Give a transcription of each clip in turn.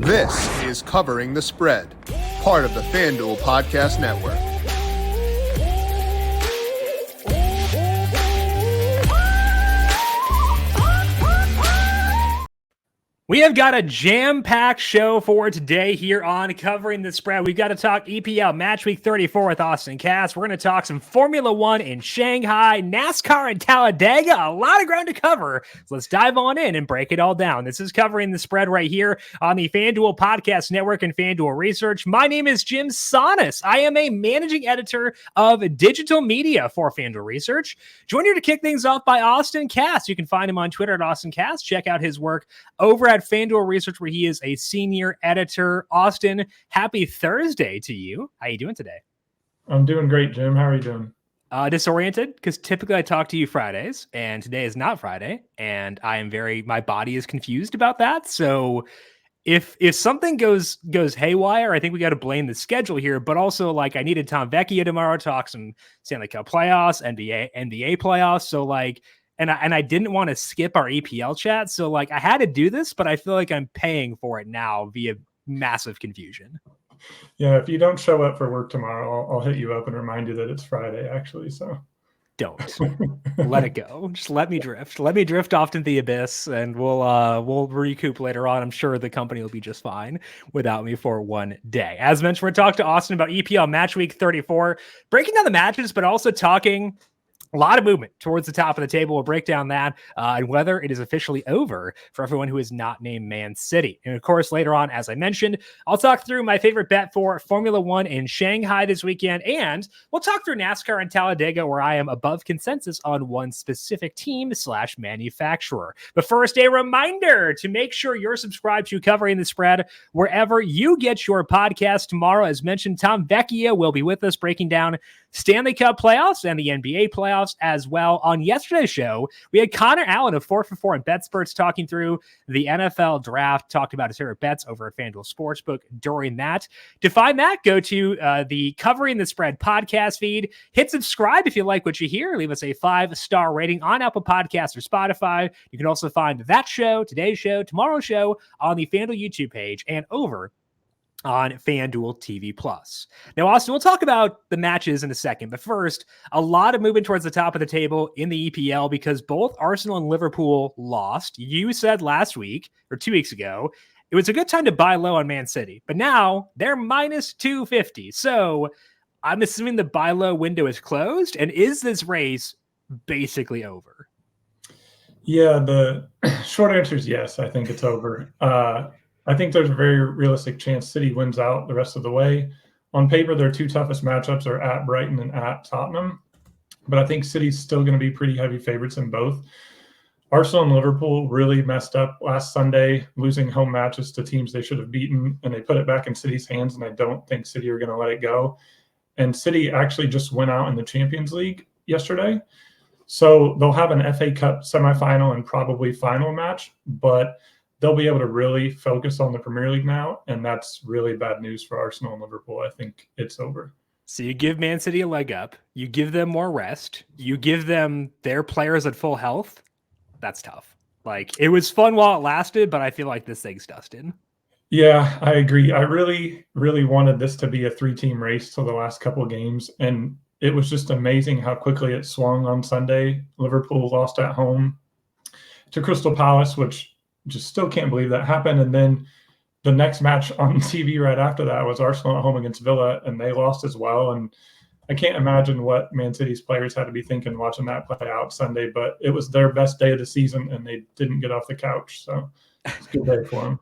This is Covering the Spread, part of the FanDuel Podcast Network. We have got a jam-packed show for today here on Covering the Spread. We've got to talk EPL Matchweek 34 with Austan Cass. We're going to talk some Formula One in Shanghai, NASCAR in Talladega. A lot of ground to cover. So let's dive on in and break it all down. This is Covering the Spread right here on the FanDuel Podcast Network and FanDuel Research. My name is Jim Sonis. I am a managing editor of digital media for FanDuel Research. Joined here to kick things off by Austan Cass. You can find him on Twitter at Austan Cass. Check out his work over at FanDuel Research, where he is a senior editor. Austan, happy Thursday to you. How you doing today? I'm doing great, Jim. How are you doing? Disoriented, because typically I talk to you Fridays, and today is not Friday, and my body is confused about that. So if something goes haywire, I think we got to blame the schedule here. But also, like, I needed Tom Vecchia tomorrow to talk some Stanley Cup playoffs, NBA playoffs. So like. And I didn't want to skip our EPL chat. So like I had to do this, but I feel like I'm paying for it now via massive confusion. Yeah, if you don't show up for work tomorrow, I'll hit you up and remind you that it's Friday, actually. So don't let it go. Just let me drift. Let me drift off into the abyss, and we'll recoup later on. I'm sure the company will be just fine without me for one day. As mentioned, we're talking to Austan about EPL Matchweek 34, breaking down the matches, but also talking a lot of movement towards the top of the table. We'll break down that and whether it is officially over for everyone who is not named Man City. And of course, later on, as I mentioned, I'll talk through my favorite bet for Formula One in Shanghai this weekend. And we'll talk through NASCAR and Talladega, where I am above consensus on one specific team / manufacturer. But first, a reminder to make sure you're subscribed to Covering the Spread wherever you get your podcast. Tomorrow, as mentioned, Tom Vecchia will be with us breaking down Stanley Cup playoffs and the NBA playoffs as well. On yesterday's show, we had Connor Allen of 4for4 and BetSperts talking through the NFL draft, talked about his favorite bets over at FanDuel Sportsbook during that. To find that, go to the Covering the Spread podcast feed. Hit subscribe if you like what you hear. Leave us a 5-star rating on Apple Podcasts or Spotify. You can also find that show, today's show, tomorrow's show on the FanDuel YouTube page and over on FanDuel TV+. Now, Austan, we'll talk about the matches in a second, but first, a lot of movement towards the top of the table in the EPL because both Arsenal and Liverpool lost. You said last week, or 2 weeks ago, it was a good time to buy low on Man City, but now they're minus 250. So I'm assuming the buy low window is closed, and is this race basically over? Yeah, the short answer is yes. I think it's over. I think there's a very realistic chance City wins out the rest of the way. On paper, their two toughest matchups are at Brighton and at Tottenham, but I think City's still going to be pretty heavy favorites in both. Arsenal and Liverpool really messed up last Sunday, losing home matches to teams they should have beaten, and they put it back in City's hands, and I don't think City are going to let it go. And City actually just went out in the Champions League yesterday, so they'll have an FA Cup semifinal and probably final match, but they'll be able to really focus on the Premier League now, and that's really bad news for Arsenal and Liverpool. I think it's over. So you give Man City a leg up, you give them more rest, you give them their players at full health. That's tough. Like, it was fun while it lasted, but I feel like this thing's dusted. Yeah, I agree. I really, really wanted this to be a 3-team race till the last couple of games, and it was just amazing how quickly it swung on Sunday. Liverpool lost at home to Crystal Palace, which just still can't believe that happened. And then the next match on TV right after that was Arsenal at home against Villa, and they lost as well. And I can't imagine what Man City's players had to be thinking watching that play out Sunday, but it was their best day of the season, and they didn't get off the couch. So it's a good day for them.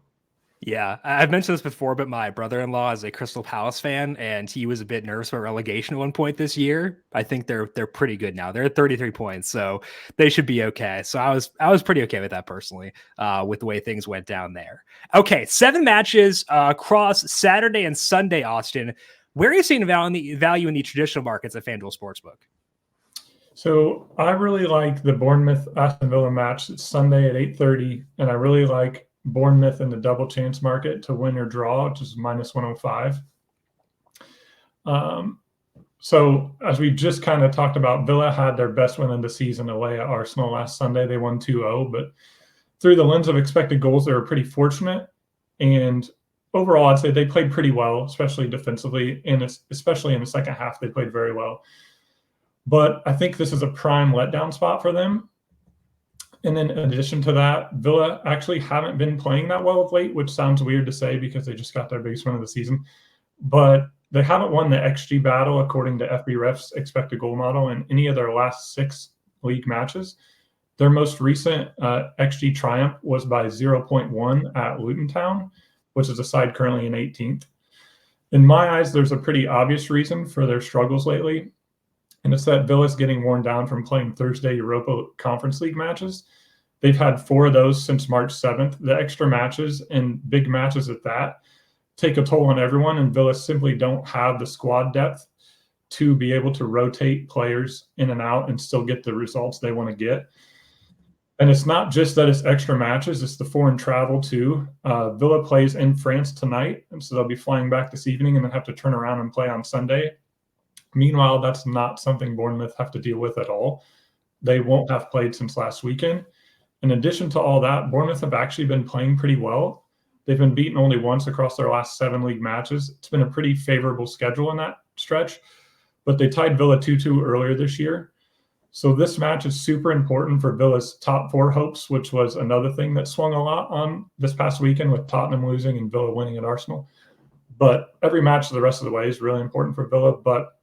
Yeah, I've mentioned this before, but my brother-in-law is a Crystal Palace fan, and he was a bit nervous about relegation at one point this year. I think they're pretty good now. They're at 33 points, so they should be okay. So I was pretty okay with that personally, with the way things went down there. Okay, 7 matches across Saturday and Sunday, Austan. Where are you seeing value in the traditional markets at FanDuel Sportsbook? So I really like the Bournemouth-Aston Villa match. It's Sunday at 8:30, and I really like Bournemouth in the double chance market to win or draw, which is minus 105. So as we just kind of talked about, Villa had their best win of the season away at Arsenal last Sunday. They won 2-0, but through the lens of expected goals, they were pretty fortunate. And overall, I'd say they played pretty well, especially defensively, and especially in the second half, they played very well. But I think this is a prime letdown spot for them. And then in addition to that, Villa actually haven't been playing that well of late, which sounds weird to say because they just got their biggest win of the season. But they haven't won the XG battle according to FBref's expected goal model in any of their last 6 league matches. Their most recent XG triumph was by 0.1 at Luton Town, which is a side currently in 18th. In my eyes, there's a pretty obvious reason for their struggles lately, and it's that Villa's getting worn down from playing Thursday Europa Conference League matches. They've had 4 of those since March 7th. The extra matches and big matches at that take a toll on everyone, and Villa simply don't have the squad depth to be able to rotate players in and out and still get the results they want to get. And it's not just that it's extra matches, it's the foreign travel too. Villa plays in France tonight, and so they'll be flying back this evening and then have to turn around and play on Sunday. Meanwhile, that's not something Bournemouth have to deal with at all. They won't have played since last weekend. In addition to all that, Bournemouth have actually been playing pretty well. They've been beaten only once across their last 7 league matches. It's been a pretty favorable schedule in that stretch, but they tied Villa 2-2 earlier this year. So this match is super important for Villa's top 4 hopes, which was another thing that swung a lot on this past weekend with Tottenham losing and Villa winning at Arsenal. But every match the rest of the way is really important for Villa. But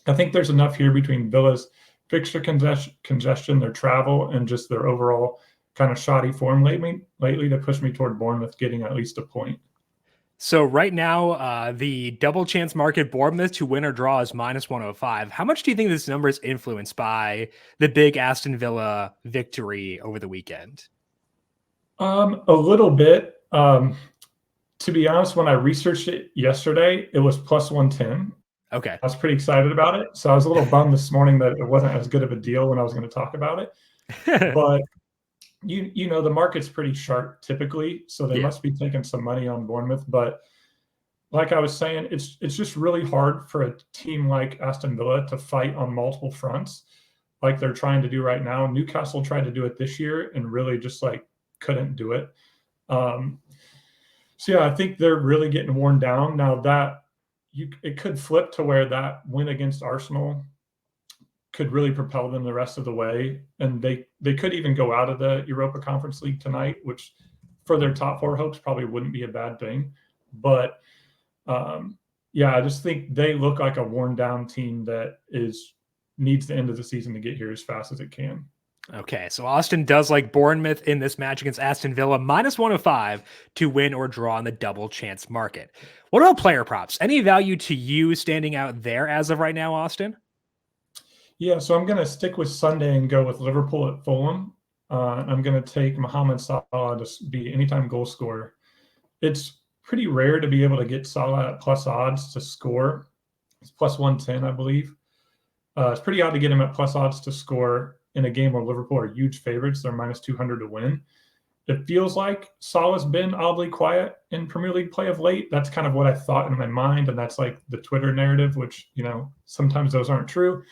I think there's enough here between Villa's fixture congestion, their travel, and just their overall kind of shoddy form lately to push me toward Bournemouth getting at least a point. So right now, the double chance market Bournemouth to win or draw is -105. How much do you think this number is influenced by the big Aston Villa victory over the weekend? A little bit. To be honest, when I researched it yesterday, it was +110. Okay. I was pretty excited about it. So I was a little bummed this morning that it wasn't as good of a deal when I was going to talk about it. But you know, the market's pretty sharp typically, so they must be taking some money on Bournemouth. But like I was saying, it's just really hard for a team like Aston Villa to fight on multiple fronts like they're trying to do right now. Newcastle tried to do it this year and really just couldn't do it. So yeah, I think they're really getting worn down now. That it could flip to where that win against Arsenal could really propel them the rest of the way. And they could even go out of the Europa Conference League tonight, which for their top 4 hopes probably wouldn't be a bad thing. But yeah, I just think they look like a worn down team that needs the end of the season to get here as fast as it can. Okay, so Austin does like Bournemouth in this match against Aston Villa, -105 to win or draw in the double chance market. What about player props? Any value to you standing out there as of right now, Austin? Yeah, so I'm going to stick with Sunday and go with Liverpool at Fulham. I'm going to take Mohamed Salah to be anytime goal scorer. It's pretty rare to be able to get Salah at plus odds to score. It's +110, I believe. It's pretty odd to get him at plus odds to score in a game where Liverpool are huge favorites. They're -200 to win. It feels like Salah's been oddly quiet in Premier League play of late. That's kind of what I thought in my mind, and that's like the Twitter narrative, which, you know, sometimes those aren't true.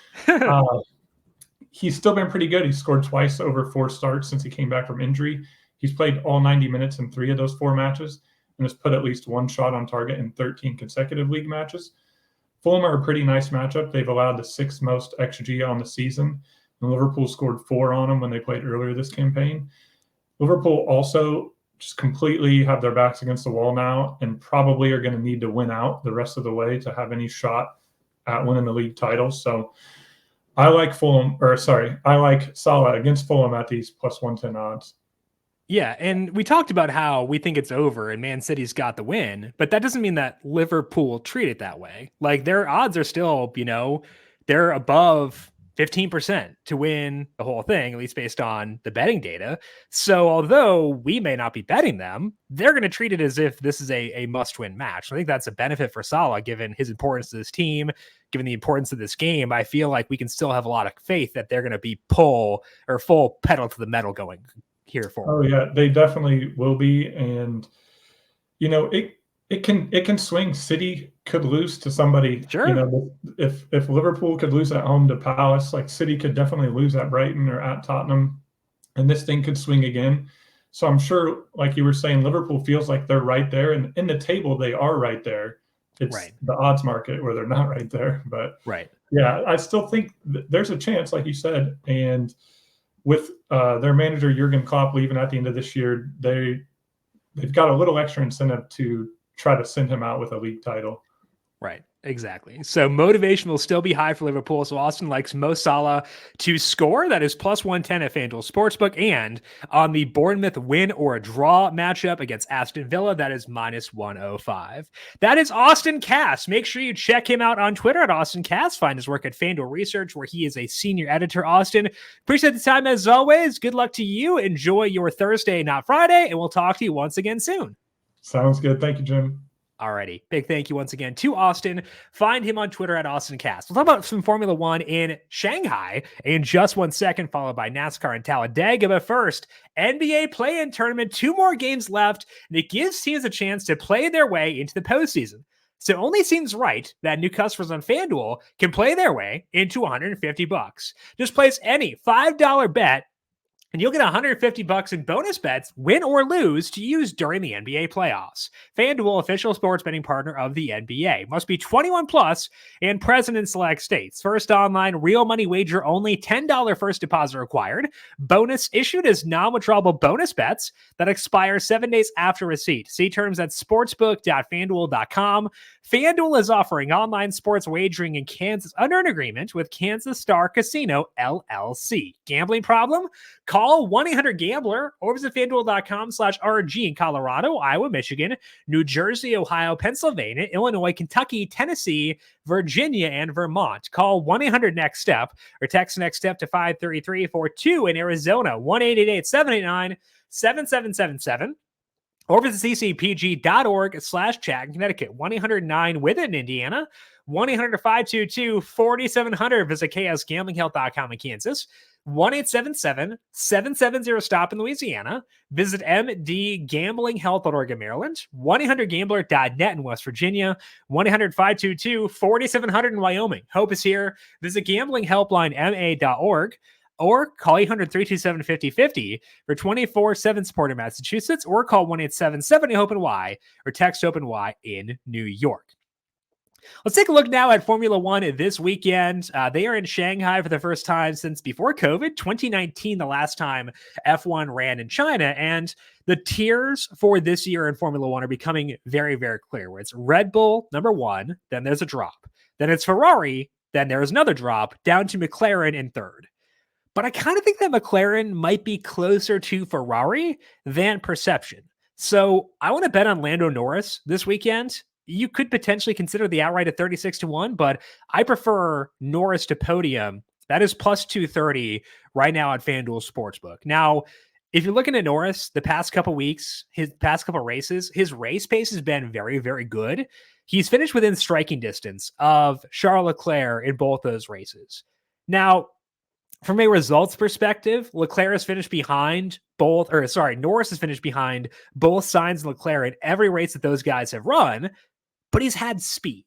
He's still been pretty good. He's scored twice over 4 starts since he came back from injury. He's played all 90 minutes in 3 of those 4 matches and has put at least 1 shot on target in 13 consecutive league matches. Fulham are a pretty nice matchup. They've allowed the 6th most XG on the season, and Liverpool scored 4 on them when they played earlier this campaign. Liverpool also just completely have their backs against the wall now and probably are going to need to win out the rest of the way to have any shot at winning the league title. So I like Salah against Fulham at these +110 odds. Yeah, and we talked about how we think it's over and Man City's got the win, but that doesn't mean that Liverpool treat it that way. Like, their odds are still, you know, they're above 15% to win the whole thing, at least based on the betting data. So although we may not be betting them, they're going to treat it as if this is a must-win match. I think that's a benefit for Salah, given his importance to this team, given the importance of this game. I feel like we can still have a lot of faith that they're going to be full pedal to the metal going here forward. Oh yeah, they definitely will be. And, you know, it can swing. City could lose to somebody. Sure. You know, if Liverpool could lose at home to Palace, like City could definitely lose at Brighton or at Tottenham, and this thing could swing again. So I'm sure, like you were saying, Liverpool feels like they're right there. And in the table, they are right there. It's the odds market where they're not right there. But yeah, I still think there's a chance, like you said. And with their manager, Jurgen Klopp, leaving at the end of this year, they've got a little extra incentive to try to send him out with a league title. Right. Exactly. So motivation will still be high for Liverpool. So Austin likes Mo Salah to score. That is plus 110 at FanDuel Sportsbook. And on the Bournemouth win or a draw matchup against Aston Villa, that is minus 105. That is Austan Cass. Make sure you check him out on Twitter at Austan Cass. Find his work at FanDuel Research, where he is a senior editor. Austin, appreciate the time as always. Good luck to you. Enjoy your Thursday, not Friday. And we'll talk to you once again soon. Sounds good. Thank you, Jim. Alrighty. Big thank you once again to Austin. Find him on Twitter at Austan Cass. We'll talk about some Formula One in Shanghai in just 1 second, followed by NASCAR and Talladega. But first, NBA play-in tournament, 2 more games left, and it gives teams a chance to play their way into the postseason. So it only seems right that new customers on FanDuel can play their way into $150. Just place any $5 bet, and you'll get $150 in bonus bets, win or lose, to use during the NBA playoffs. FanDuel, official sports betting partner of the NBA. Must be 21 plus and present in select states. First online, real money wager only, $10 first deposit required. Bonus issued as non-withdrawable bonus bets that expire 7 days after receipt. See terms at sportsbook.fanduel.com. FanDuel is offering online sports wagering in Kansas under an agreement with Kansas Star Casino, LLC. Gambling problem? Call 1-800-GAMBLER or visit FanDuel.com/RG in Colorado, Iowa, Michigan, New Jersey, Ohio, Pennsylvania, Illinois, Kentucky, Tennessee, Virginia, and Vermont. Call 1-800-NEXT-STEP or text NEXT STEP to 53342 in Arizona, 1-888-789-7777. Or visit ccpg.org/chat in Connecticut, 1-800-9-WITH-IT in Indiana, 1-800-522-4700. Visit chaosgamblinghealth.com in Kansas, 1-877-770-STOP in Louisiana. Visit mdgamblinghealth.org in Maryland, 1-800-GAMBLER.net in West Virginia, 1-800-522-4700 in Wyoming. Hope is here. Visit gamblinghelplinema.org. Or call 800-327-5050 for 24/7 support in Massachusetts, or call 1-877-HOPE-NY or text HOPE-NY in New York. Let's take a look now at Formula One this weekend. They are in Shanghai for the first time since before COVID, 2019, the last time F1 ran in China. And the tiers for this year in Formula One are becoming very, very clear, where it's Red Bull, number 1, then there's a drop. Then it's Ferrari, then there's another drop, down to McLaren in third. But I kind of think that McLaren might be closer to Ferrari than perception. So I want to bet on Lando Norris this weekend. You could potentially consider the outright at 36-1, but I prefer Norris to podium. That is plus 230 right now at FanDuel Sportsbook. Now, if you're looking at Norris, the past couple weeks, his past couple races, his race pace has been very, very good. He's finished within striking distance of Charles Leclerc in both those races. Now, from a results perspective, Leclerc has finished behind Norris has finished behind both Sainz and Leclerc in every race that those guys have run, but he's had speed.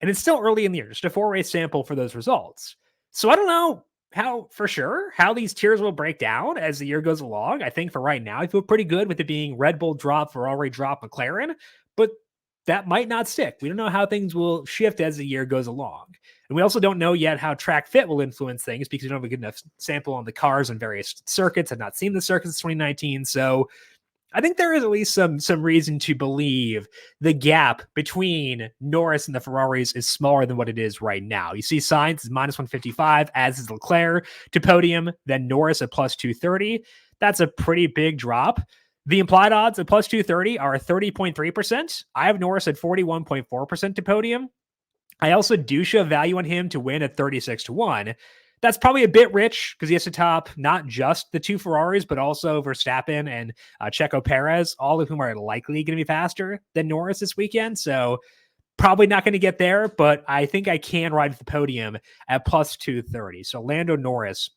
And it's still early in the year, just a 4-race sample for those results. So I don't know how these tiers will break down as the year goes along. I think for right now, I feel pretty good with it being Red Bull drop, Ferrari drop, McLaren, but that might not stick. We don't know how things will shift as the year goes along. And we also don't know yet how track fit will influence things because we don't have a good enough sample on the cars and various circuits. I've not seen the circuits in 2019. So I think there is at least some reason to believe the gap between Norris and the Ferraris is smaller than what it is right now. You see Sainz is minus 155, as is Leclerc to podium, then Norris at plus 230. That's a pretty big drop. The implied odds at plus 230 are 30.3%. I have Norris at 41.4% to podium. I also do show value on him to win at 36-1. That's probably a bit rich because he has to top not just the 2 Ferraris, but also Verstappen and Checo Perez, all of whom are likely going to be faster than Norris this weekend. So probably not going to get there, but I think I can ride to the podium at plus 230. So Lando Norris,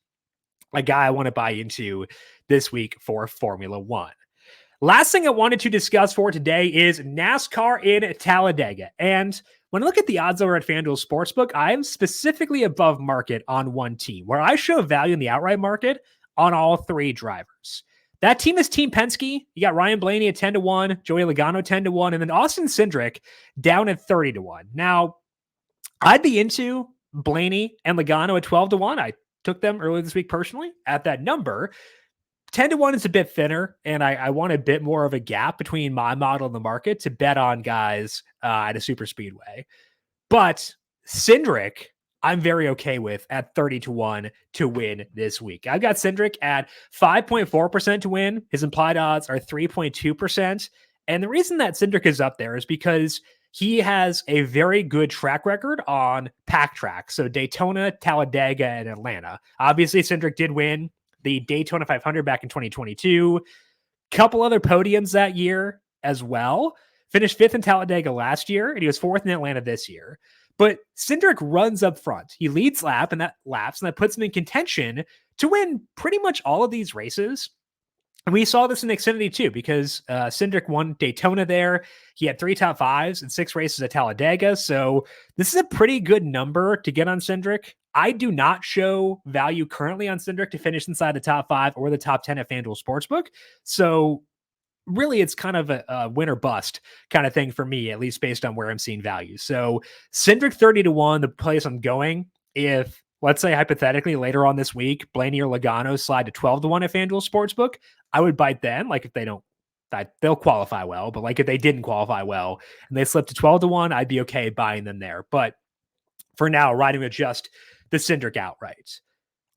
a guy I want to buy into this week for Formula One. Last thing I wanted to discuss for today is NASCAR in Talladega. And when I look at the odds over at FanDuel Sportsbook, I am specifically above market on one team, where I show value in the outright market on all 3 drivers. That team is Team Penske. You got Ryan Blaney at 10-1, Joey Logano 10-1, and then Austin Cindric down at 30-1. Now, I'd be into Blaney and Logano at 12-1. I took them earlier this week personally at that number. 10-1 is a bit thinner, and I want a bit more of a gap between my model and the market to bet on guys at a super speedway. But Cindric, I'm very okay with at 30-1 to win this week. I've got Cindric at 5.4% to win. His implied odds are 3.2%. And the reason that Cindric is up there is because he has a very good track record on pack tracks. So Daytona, Talladega, and Atlanta. Obviously, Cindric did win the Daytona 500 back in 2022. Couple other podiums that year as well. Finished 5th in Talladega last year, and he was 4th in Atlanta this year. But Cindric runs up front. He leads laps, and that puts him in contention to win pretty much all of these races. And we saw this in Xfinity too, because Cindric won Daytona there. He had 3 top 5s and 6 races at Talladega. So this is a pretty good number to get on Cindric. I do not show value currently on Cindric to finish inside the top 5 or the top 10 at FanDuel Sportsbook. So really, it's kind of a win or bust kind of thing for me, at least based on where I'm seeing value. So Cindric 30-1, the place I'm going. If, let's say, hypothetically, later on this week, Blaney or Logano slide to 12-1 at FanDuel Sportsbook, I would bite then. Like if they don't, they'll qualify well. But like if they didn't qualify well and they slip to 12-1, I'd be okay buying them there. But for now, riding with just the Cindric outright.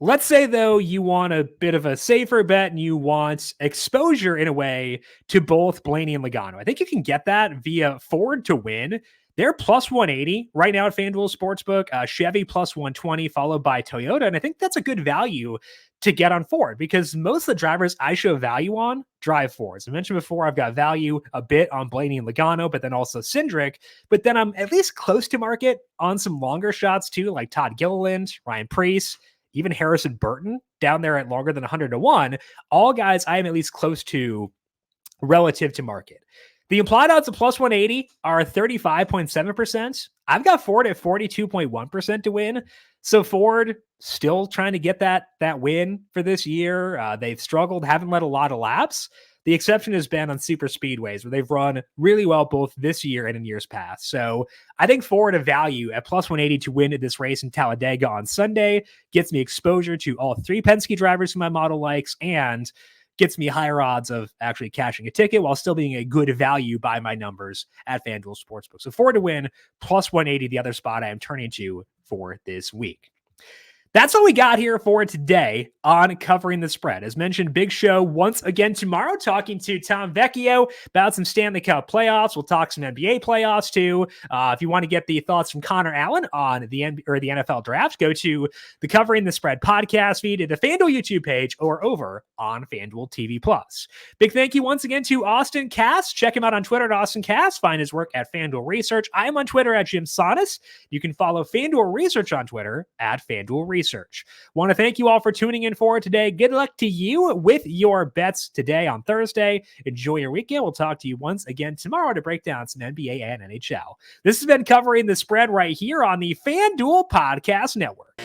Let's say, though, you want a bit of a safer bet and you want exposure in a way to both Blaney and Logano. I think you can get that via Ford to win. They're plus 180 right now at FanDuel Sportsbook. Chevy plus 120, followed by Toyota. And I think that's a good value to get on Ford because most of the drivers I show value on drive Fords. I mentioned before, I've got value a bit on Blaney and Logano, but then also Cindric. But then I'm at least close to market on some longer shots too, like Todd Gilliland, Ryan Preece, even Harrison Burton down there at longer than 100-1, all guys I am at least close to relative to market. The implied odds of plus 180 are 35.7%. I've got Ford at 42.1% to win. So Ford still trying to get that win for this year. They've struggled, haven't led a lot of laps. The exception has been on super speedways where they've run really well both this year and in years past. So I think Ford a value at plus 180 to win this race in Talladega on Sunday gets me exposure to all 3 Penske drivers who my model likes and gets me higher odds of actually cashing a ticket while still being a good value by my numbers at FanDuel Sportsbook. So Ford to win, plus 180, the other spot I am turning to for this week. That's all we got here for today on Covering the Spread. As mentioned, big show once again tomorrow, talking to Tom Vecchio about some Stanley Cup playoffs. We'll talk some NBA playoffs too. If you want to get the thoughts from Connor Allen on the NFL draft, go to the Covering the Spread podcast feed at the FanDuel YouTube page or over on FanDuel TV Plus. Big thank you once again to Austan Cass. Check him out on Twitter at Austan Cass. Find his work at FanDuel Research. I am on Twitter at Jim Sonis. You can follow FanDuel Research on Twitter at FanDuel Research. Want to thank you all for tuning in for today. Good luck to you with your bets today on Thursday. Enjoy your weekend. We'll talk to you once again tomorrow to break down some NBA and NHL. This has been Covering the Spread right here on the FanDuel Podcast Network.